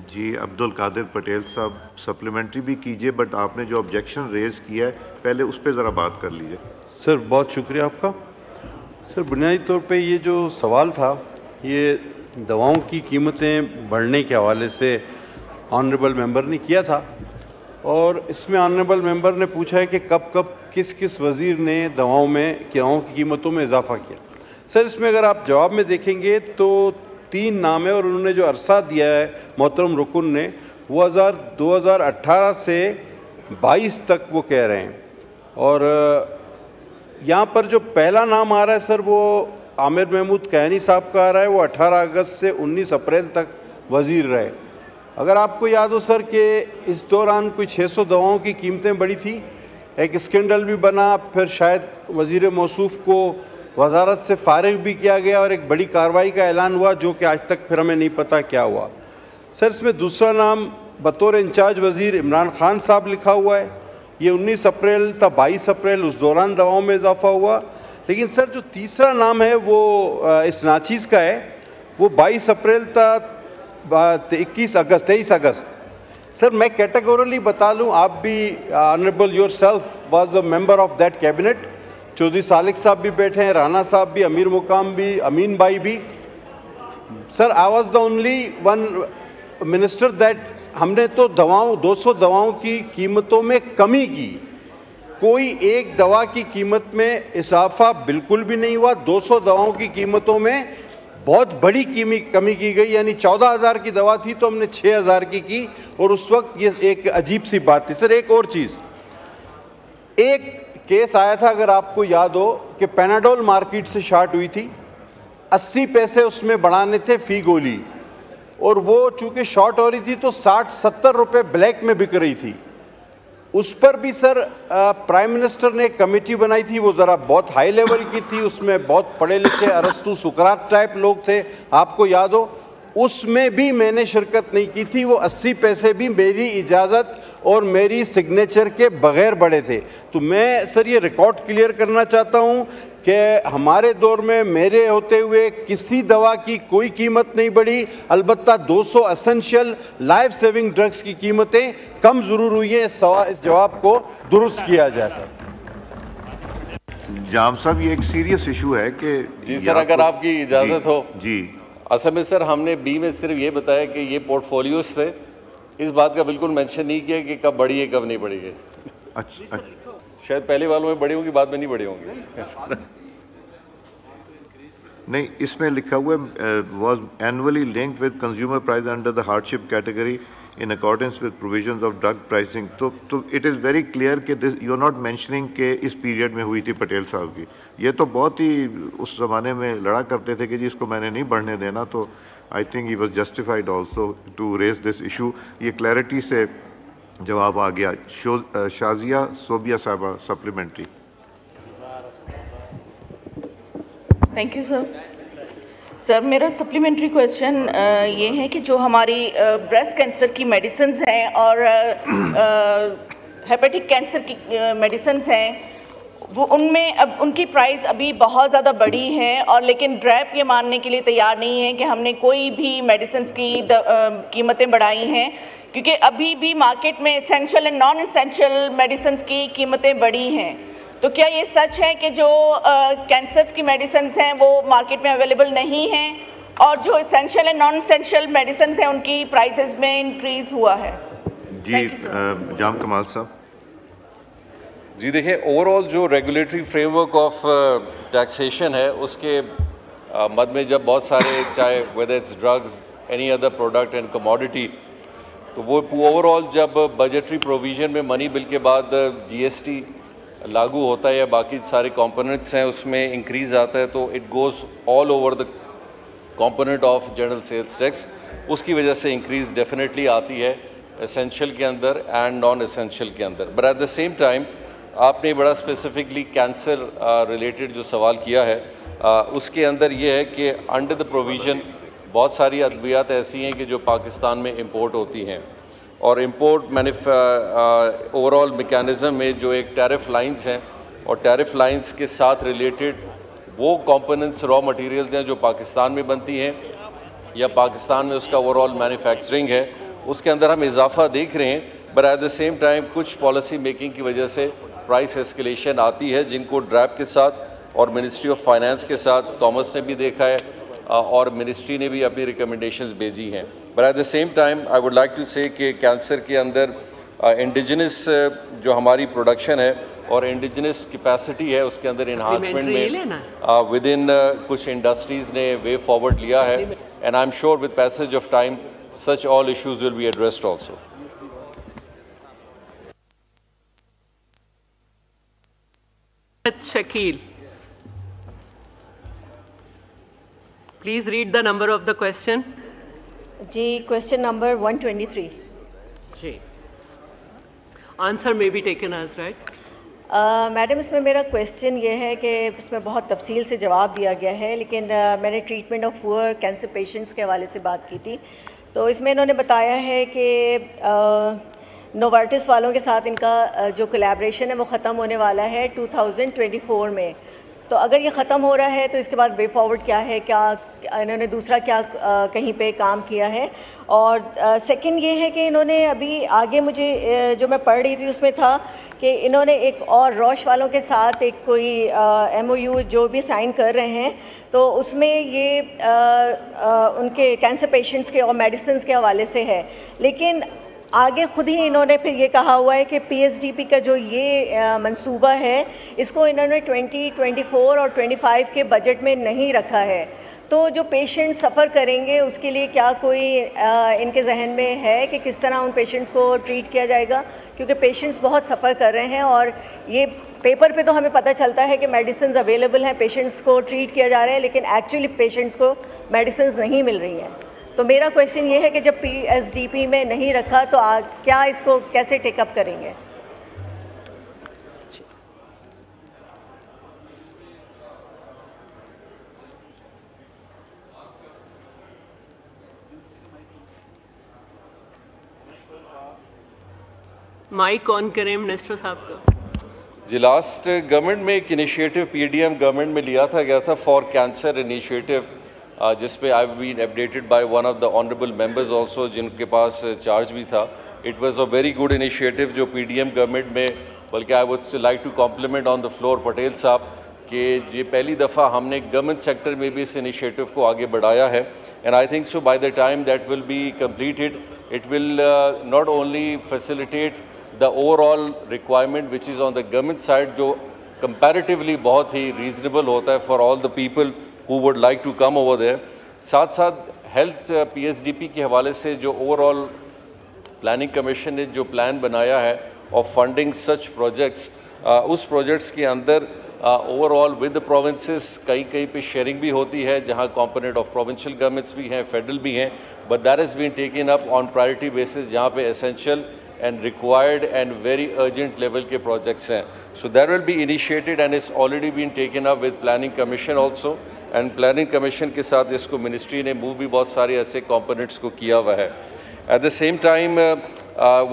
जी अब्दुल कादिर पटेल साहब, सप्लीमेंट्री भी कीजिए, बट आपने जो ऑब्जेक्शन रेज़ किया है पहले उस पर ज़रा बात कर लीजिए। सर बहुत शुक्रिया आपका। सर बुनियादी तौर पे ये जो सवाल था ये दवाओं की कीमतें बढ़ने के हवाले से ऑनरेबल मेंबर ने किया था, और इसमें ऑनरेबल मेंबर ने पूछा है कि कब कब किस किस वज़ीर ने दवाओं की कीमतों में इजाफ़ा किया। सर इसमें अगर आप जवाब में देखेंगे तो 3 नाम है, और उन्होंने जो अरसा दिया है मोहतरम रुकन ने वो 2018 से 22 तक वो कह रहे हैं। और यहाँ पर जो पहला नाम आ रहा है सर वो आमिर महमूद कैनी साहब का आ रहा है, वो 18 अगस्त से 19 अप्रैल तक वज़ीर रहे। अगर आपको याद हो सर कि इस दौरान कोई 600 दवाओं की कीमतें बढ़ी थी, एक स्कैंडल भी बना, फिर शायद वज़ीर मौसूफ़ को वजारत से फारिग भी किया गया और एक बड़ी कार्रवाई का ऐलान हुआ जो कि आज तक फिर हमें नहीं पता क्या हुआ। सर इसमें दूसरा नाम बतौर इंचार्ज वज़ीर इमरान खान साहब लिखा हुआ है, ये 19 अप्रैल था 22 अप्रैल, उस दौरान दवाओं में इजाफा हुआ। लेकिन सर जो तीसरा नाम है वो इस नाचीज़ का है, वो 22 अप्रैल था 23 अगस्त। सर मैं कैटेगोरली बता लूँ, आप भी honourable yourself was a member of that cabinet, Chaudhry Salik sahab भी बैठे हैं, राना साहब भी, अमीर मुकाम भी, अमीन भाई भी। Sir I was the only one minister that हमने तो 200 दवाओं की कीमतों में कमी की, कोई एक दवा की कीमत में इजाफा बिल्कुल भी नहीं हुआ। 200 दवाओं की कीमतों में बहुत बड़ी कमी की गई, यानी 14,000 की दवा थी तो हमने 6,000 की, और उस वक्त ये एक अजीब सी बात थी। सर एक और चीज़, एक केस आया था अगर आपको याद हो कि पैनाडोल मार्केट से शार्ट हुई थी, 80 पैसे उसमें बढ़ाने थे फी गोली, और वो चूँकि शॉर्ट हो रही थी तो 60-70 रुपये ब्लैक में बिक रही थी। उस पर भी सर प्राइम मिनिस्टर ने एक कमेटी बनाई थी, वो ज़रा बहुत हाई लेवल की थी, उसमें बहुत पढ़े लिखे अरस्तु सुकरात टाइप लोग थे, आपको याद हो, उसमें भी मैंने शिरकत नहीं की थी। वो 80 पैसे भी मेरी इजाज़त और मेरी सिग्नेचर के बग़ैर बढ़े थे। तो मैं सर ये रिकॉर्ड क्लियर करना चाहता हूँ कि हमारे दौर में मेरे होते हुए किसी दवा की कोई कीमत नहीं बढ़ी, अलबत्ता 200 एसेंशियल लाइफ सेविंग ड्रग्स की कीमतें कम ज़रूर हुई है। इस जवाब को दुरुस्त किया जाए सर। जाम साहब ये एक सीरियस इशू है कि जी सर अगर आपकी इजाज़त हो। जी असल में सर हमने बी में सिर्फ ये बताया कि ये पोर्टफोलियोज थे, इस बात का बिल्कुल मेंशन नहीं किया कि कब बढ़ी है कब नहीं बढ़ी है। अच्छा शायद पहले वालों में बढ़ी होंगी, बाद में नहीं बढ़ी होंगी। नहीं, इसमें लिखा हुआ है was annually linked with consumer price under the hardship category in accordance with provisions of drug pricing. तो इट इज़ वेरी क्लियर कि this you are not mentioning कि इस पीरियड में हुई थी पटेल साहब की। ये तो बहुत ही उस ज़माने में लड़ा करते थे कि जी इसको मैंने नहीं बढ़ने देना, तो I think he was justified also to raise this issue. ये क्लैरिटी से जवाब आ गया। Shazia Sobia sahiba, supplementary. Thank you sir. Sir मेरा सप्लीमेंट्री क्वेश्चन ये है कि जो हमारी ब्रेस्ट कैंसर की मेडिसिन्स हैं और हेपेटिक कैंसर की मेडिसिन्स हैं, वो उनमें अब उनकी प्राइस अभी बहुत ज़्यादा बढ़ी है, और लेकिन ड्रैप ये मानने के लिए तैयार नहीं है कि हमने कोई भी मेडिसिन्स की कीमतें बढ़ाई हैं, क्योंकि अभी भी मार्केट में essential and non essential medicines की कीमतें बढ़ी हैं। तो क्या ये सच है कि जो कैंसर्स की मेडिसिन्स हैं वो मार्केट में अवेलेबल नहीं हैं, और जो essential and non essential medicines हैं उनकी प्राइसेस में इंक्रीज़ हुआ है? जी जाम कमाल साहब। जी देखिए, ओवरऑल जो रेगुलेटरी फ्रेमवर्क ऑफ टैक्सेशन है उसके मद में जब बहुत सारे, चाहे whether it's drugs any other product and commodity, तो वो ओवरऑल जब बजटरी प्रोविज़न में मनी बिल के बाद GST लागू होता है या बाकी सारे कंपोनेंट्स हैं उसमें इंक्रीज़ आता है, तो it goes all over the component of general sales tax, उसकी वजह से इंक्रीज़ डेफिनेटली आती है एसेंशियल के अंदर एंड नॉन एसेंशियल के अंदर। But at the same time आपने बड़ा स्पेसिफिकली कैंसर रिलेटेड जो सवाल किया है, उसके अंदर ये है कि अंडर द प्रोविज़न बहुत सारी अद्वियात ऐसी हैं कि जो पाकिस्तान में इंपोर्ट होती हैं, और इंपोर्ट ओवरऑल मेकैनिज़म में जो एक टैरिफ लाइंस हैं, और टैरिफ लाइंस के साथ रिलेटेड वो कंपोनेंट्स रॉ मटेरियल्स हैं जो पाकिस्तान में बनती हैं या पाकिस्तान में उसका ओवरऑल मैन्युफैक्चरिंग है, उसके अंदर हम इजाफा देख रहे हैं, but at the same time कुछ पॉलिसी मेकिंग की वजह से प्राइस एस्केलेशन आती है, जिनको ड्रैप के साथ और मिनिस्ट्री ऑफ फाइनेंस के साथ कॉमर्स ने भी देखा है और मिनिस्ट्री ने भी अपनी रिकमेंडेशंस भेजी हैं। But at the same time I would like to say कि कैंसर के अंदर इंडिजिनस जो हमारी प्रोडक्शन है और इंडिजिनस कैपेसिटी है उसके अंदर इन्हांसमेंट में विद इन कुछ इंडस्ट्रीज़ ने वे फॉरवर्ड लिया है, and I am sure with passage of time such all issues will be addressed also. Shakil, please read the number of the question. जी, क्वेश्चन नंबर 123। जी, answer may be taken as right. Madam, इसमें मेरा question ये है कि इसमें बहुत तफसील से जवाब दिया गया है, लेकिन मैंने treatment of poor cancer patients के हवाले से बात की थी, तो इसमें इन्होंने बताया है कि नोवार्टिस वालों के साथ इनका जो कोलैबोरेशन है वो ख़त्म होने वाला है 2024 में। तो अगर ये ख़त्म हो रहा है तो इसके बाद वे फॉरवर्ड क्या है, क्या इन्होंने दूसरा क्या कहीं पे काम किया है? और सेकंड ये है कि इन्होंने अभी आगे मुझे जो मैं पढ़ रही थी उसमें था कि इन्होंने एक और रॉश वालों के साथ एक कोई MOU जो भी साइन कर रहे हैं, तो उसमें ये उनके कैंसर पेशेंट्स के और मेडिसिन के हवाले से है, लेकिन आगे खुद ही इन्होंने फिर ये कहा हुआ है कि PSDP का जो ये मंसूबा है इसको इन्होंने 2024 और 25 के बजट में नहीं रखा है। तो जो पेशेंट सफ़र करेंगे उसके लिए क्या कोई इनके जहन में है कि किस तरह उन पेशेंट्स को ट्रीट किया जाएगा? क्योंकि पेशेंट्स बहुत सफ़र कर रहे हैं और ये पेपर पे तो हमें पता चलता है कि मेडिसिन अवेलेबल हैं, पेशेंट्स को ट्रीट किया जा रहा है, लेकिन एक्चुअली पेशेंट्स को मेडिसिन नहीं मिल रही हैं। तो मेरा क्वेश्चन ये है कि जब PSDP में नहीं रखा तो क्या इसको कैसे टेकअप करेंगे? माइक ऑन करें मिनिस्टर साहब का। जी, लास्ट गवर्नमेंट में एक इनिशिएटिव PDM गवर्नमेंट में लिया था गया था फॉर कैंसर इनिशिएटिव, जिस पे I been updated by one of the honourable members also, जिनके पास चार्ज भी था। It was a very good initiative जो PDM गवर्नमेंट में, बल्कि I would like to compliment on the floor Patel sahab कि ये पहली दफ़ा हमने गवर्नमेंट सेक्टर में भी इस इनिशिएटिव को आगे बढ़ाया है, and I think so by the time that will be completed it will not only facilitate the overall requirement which is on the government side, जो कंपैरेटिवली बहुत ही रीजनेबल होता है for all the people who would like to come over there। साथ साथ health PSDP के हवाले से जो ओवरऑल प्लानिंग कमीशन ने जो प्लान बनाया है ऑफ फंडिंग सच प्रोजेक्ट्स, उस प्रोजेक्ट्स के अंदर ओवरऑल विद द प्रोविंसेस कहीं पे शेयरिंग भी होती है, जहां कंपोनेंट ऑफ प्रोविंशियल गवर्नमेंट्स भी हैं, फेडरल भी हैं, but that has been taken up on priority basis, जहां पे essential and required and very urgent level के projects हैं। So that will be initiated and it's already been taken up with planning commission also, and planning commission के साथ इसको ministry ने move भी बहुत सारे ऐसे components को किया हुआ है। At the same time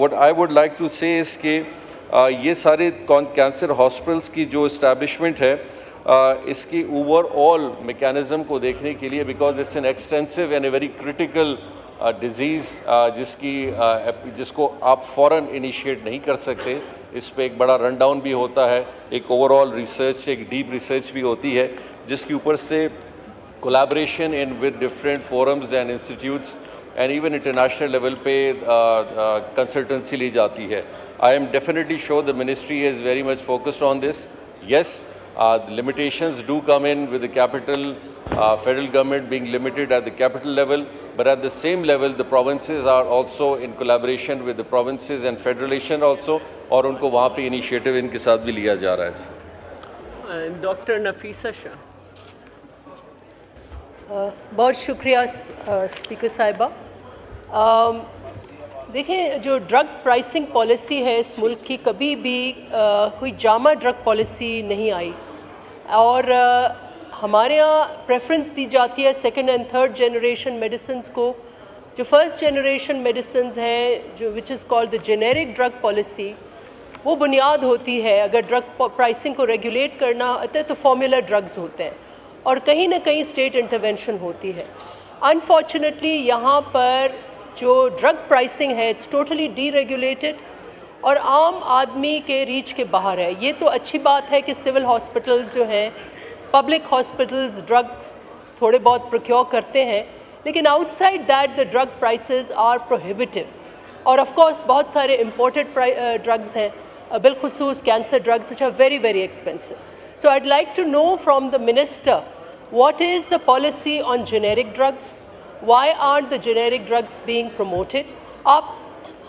what I would like to say is कि ये सारे कैंसर हॉस्पिटल्स की जो establishment है इसकी ओवरऑल mechanism को देखने के लिए, because it's an extensive and a very critical disease जिसको आप फ़ौरन इनिशिएट नहीं कर सकते, इस पे एक बड़ा रन डाउन भी होता है, एक ओवरऑल रिसर्च, एक डीप रिसर्च भी होती है, जिसके ऊपर से collaboration in with different forums and institutes and even international level पे कंसल्टेंसी ली जाती है। I am definitely sure the ministry is very much focused on this. Yes, limitations do come in with the capital, federal government being limited at the capital level, but at the same level the provinces are also in collaboration with the provinces and federation also, और उनको वहाँ पे initiative इनके साथ भी लिया जा रहा है। डॉक्टर नफीसा शाह। बहुत शुक्रिया स्पीकर साहिबा। देखें, जो ड्रग प्राइसिंग पॉलिसी है इस मुल्क की, कभी भी कोई जामा ड्रग पॉलिसी नहीं आई, और हमारे यहाँ प्रेफरेंस दी जाती है second and third generation medicines को। जो फर्स्ट जनरेशन मेडिसिन्स हैं, जो which is called the generic drug policy, वो बुनियाद होती है। अगर ड्रग प्राइसिंग को रेगुलेट करना होता है तो फॉर्मूला ड्रग्स होते हैं, और कहीं ना कहीं स्टेट इंटरवेंशन होती है। अनफॉर्चुनेटली यहाँ पर जो ड्रग प्राइसिंग है इट्स टोटली डीरेगुलेटेड और आम आदमी के रीच के बाहर है। ये तो अच्छी बात है कि सिविल हॉस्पिटल्स जो हैं, पब्लिक हॉस्पिटल्स ड्रग्स थोड़े बहुत प्रोक्योर करते हैं, लेकिन outside that the drug prices are prohibitive. और ऑफ कोर्स बहुत सारे इम्पोर्टेड ड्रग्स हैं, बिलखुसूस cancer drugs which are very very expensive. So I'd like to know from the minister, what is the policy on generic drugs? Why aren't the generic drugs being promoted? आप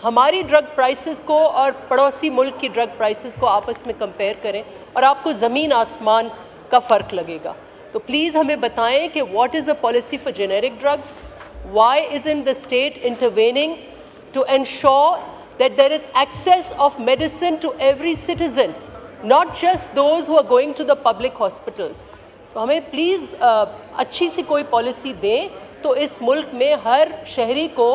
हमारी drug prices को और पड़ोसी मुल्क की drug prices को आपस में कंपेयर करें और आपको ज़मीन आसमान का फ़र्क लगेगा। तो प्लीज़ हमें बताएं कि what is the policy for generic drugs? Why isn't the state intervening to ensure that there is access of medicine to every citizen, not just those who are going to the public hospitals? तो हमें please अच्छी सी कोई policy दें तो इस मुल्क में हर शहरी को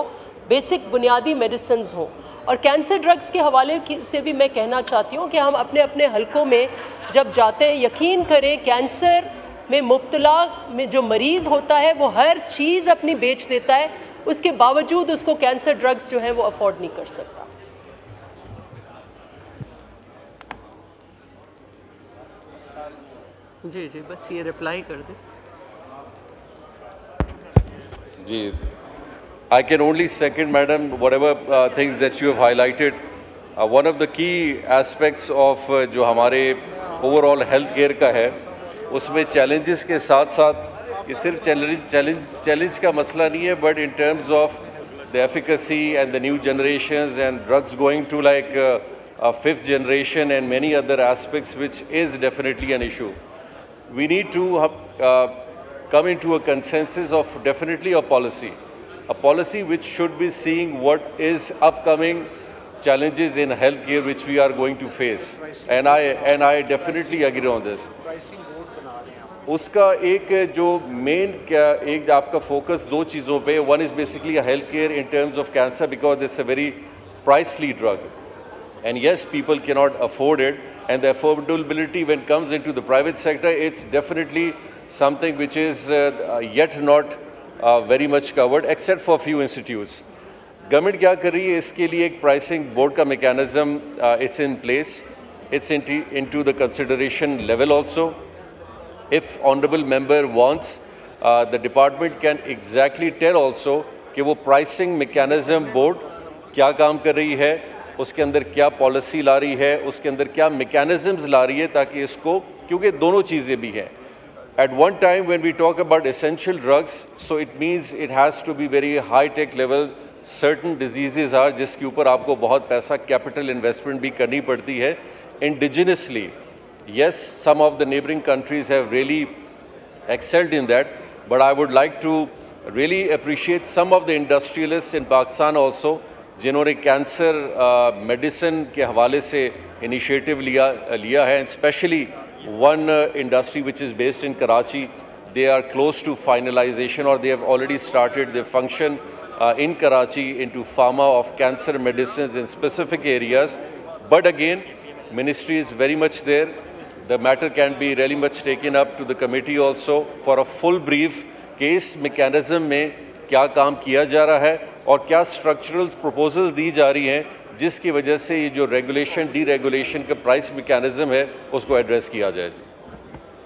बेसिक बुनियादी मेडिसिन हों। और कैंसर ड्रग्स के हवाले से भी मैं कहना चाहती हूँ कि हम अपने अपने हलकों में जब जाते हैं, यकीन करें कैंसर में मुब्तला में जो मरीज़ होता है वो हर चीज़ अपनी बेच देता है, उसके बावजूद उसको कैंसर ड्रग्स जो हैं वो अफोर्ड नहीं कर सकता। जी जी, बस ये रिप्लाई कर दे जी। I can only second, madam, whatever things that you have highlighted. One of the key aspects of जो हमारे overall health care का है, उसमें challenges के साथ साथ ये सिर्फ challenge का मसला नहीं है, but in terms of the efficacy and the new generations and drugs going to like fifth generation and many other aspects, which is definitely an issue. We need to come into a consensus of definitely a policy which should be seeing what is upcoming challenges in healthcare which we are going to face, and I definitely agree on this. उसका एक जो main क्या एक आपका focus दो चीज़ों पे, one is basically a healthcare in terms of cancer because it's a very pricey drug, and yes, people cannot afford it, and the affordability when it comes into the private sector, it's definitely something which is yet not very much covered except for few institutes. Government क्या कर रही है, इसके लिए एक pricing board का mechanism is in place. It's into the consideration level also. If honorable member wants, the department can exactly tell also कि वो pricing mechanism board क्या काम कर रही है, उसके अंदर क्या policy ला रही है, उसके अंदर क्या mechanisms ला रही है, ताकि इसको, क्योंकि दोनों चीज़ें भी हैं. At one time when we talk about essential drugs, so it means it has to be very high-tech level. Certain diseases are जिसके ऊपर आपको बहुत पैसा capital investment भी करनी पड़ती है indigenously. Yes, some of the neighboring countries have really excelled in that, but I would like to really appreciate some of the industrialists in Pakistan also, जिन्होंने कैंसर मेडिसिन के हवाले से इनिशिएटिव लिया है, and especially one industry which is based in Karachi. They are close to finalization, or they have already started their function in Karachi into pharma of cancer medicines in specific areas. But again, ministry is very much there. The matter can be really much taken up to the committee also for a full brief case mechanism में क्या काम किया जा रहा है और क्या structural proposals दी जा रही हैं, जिसकी वजह से ये जो regulation, deregulation का price mechanism है, उसको address किया जाए.